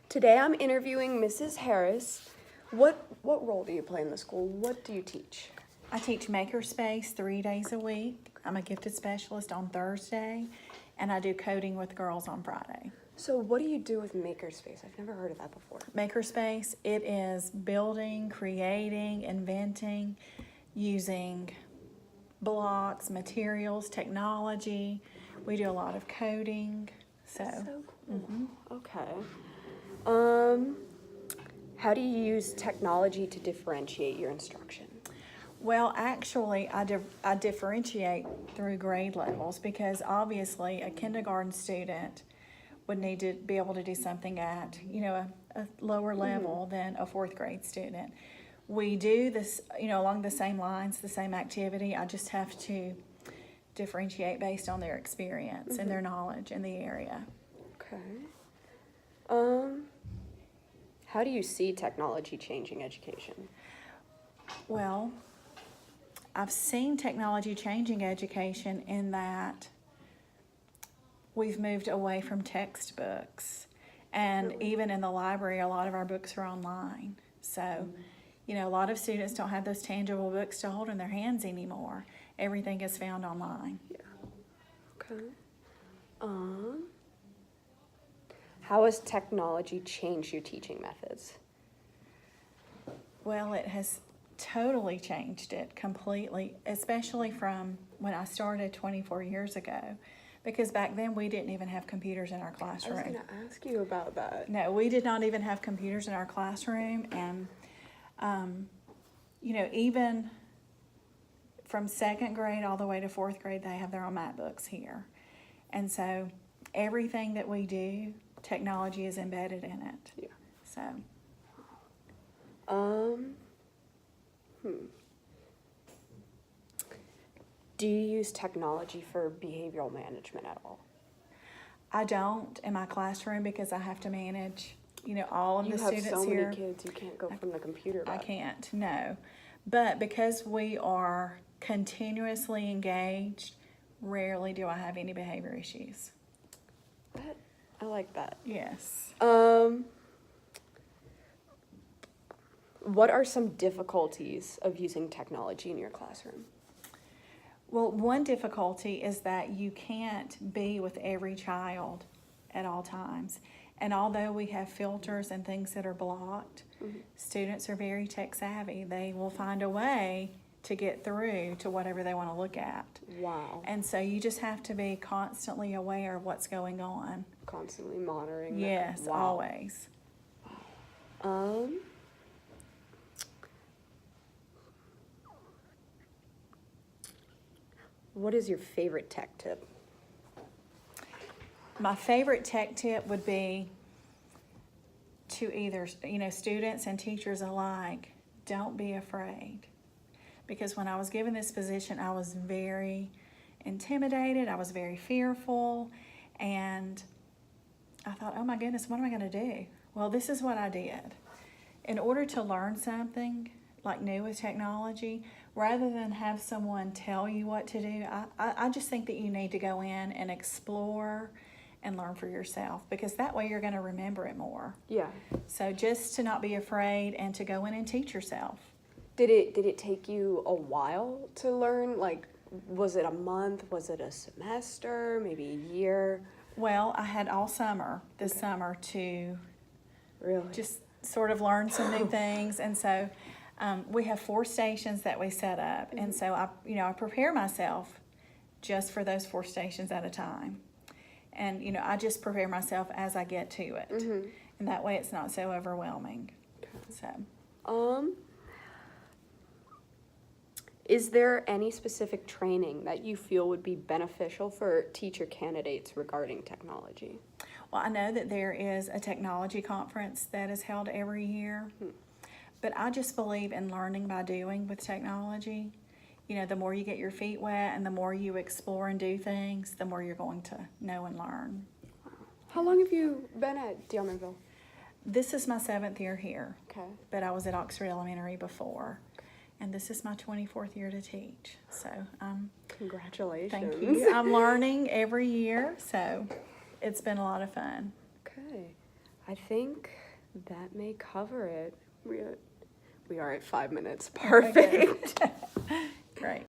Today I'm interviewing Mrs. Harris. What role do you play in the school? What do you teach? I teach Makerspace 3 days a week. I'm a gifted specialist on Thursday, and I do coding with girls on Friday. So what do you do with Makerspace? I've never heard of that before. Makerspace, it is building, creating, inventing, using blocks, materials, technology. We do a lot of coding. That's so cool. Okay. How do you use technology to differentiate your instruction? Well, actually, I differentiate through grade levels because obviously a kindergarten student would need to be able to do something at, a lower level than a fourth grade student. We do this, along the same lines, the same activity. I just have to differentiate based on their experience and their knowledge in the area. Okay. How do you see technology changing education? Well, I've seen technology changing education in that we've moved away from textbooks. And even in the library, a lot of our books are online. So, a lot of students don't have those tangible books to hold in their hands anymore. Everything is found online. Yeah. Okay. How has technology changed your teaching methods? Well, it has totally changed it completely, especially from when I started 24 years ago. Because back then we didn't even have computers in our classroom. I was going to ask you about that. No, we did not even have computers in our classroom. And, even from second grade all the way to fourth grade, they have their own MacBooks here. And so everything that we do, technology is embedded in it. Yeah. So. Do you use technology for behavioral management at all? I don't in my classroom because I have to manage, all of the students here. You have so many kids, you can't go from the computer. I can't, no. But because we are continuously engaged, rarely do I have any behavior issues. I like that. Yes. What are some difficulties of using technology in your classroom? Well, one difficulty is that you can't be with every child at all times. And although we have filters and things that are blocked, students are very tech savvy. They will find a way to get through to whatever they want to look at. Wow. And so you just have to be constantly aware of what's going on. Constantly monitoring. Yes, wow. always. What is your favorite tech tip? My favorite tech tip would be to either, students and teachers alike, don't be afraid. Because when I was given this position, I was very intimidated, I was very fearful, and I thought, oh my goodness, what am I going to do? Well, this is what I did. In order to learn something like new with technology, rather than have someone tell you what to do, I just think that you need to go in and explore and learn for yourself, because that way you're going to remember it more. Yeah. So just to not be afraid and to go in and teach yourself. Did it take you a while to learn? Like, was it a month? Was it a semester? Maybe a year? Well, I had all summer this summer to Really? just sort of learn some new things. And so we have 4 stations that we set up. And so I prepare myself just for those 4 stations at a time. And, I just prepare myself as I get to it. And that way it's not so overwhelming. So. Is there any specific training that you feel would be beneficial for teacher candidates regarding technology? Well, I know that there is a technology conference that is held every year. But I just believe in learning by doing with technology. The more you get your feet wet and the more you explore and do things, the more you're going to know and learn. How long have you been at Diamondsville? This is my 7th year here. Okay. But I was at Oxford Elementary before. And this is my 24th year to teach. So Congratulations. Thank you. I'm learning every year, so it's been a lot of fun. Okay. I think that may cover it. We are at 5 minutes. Perfect. Great.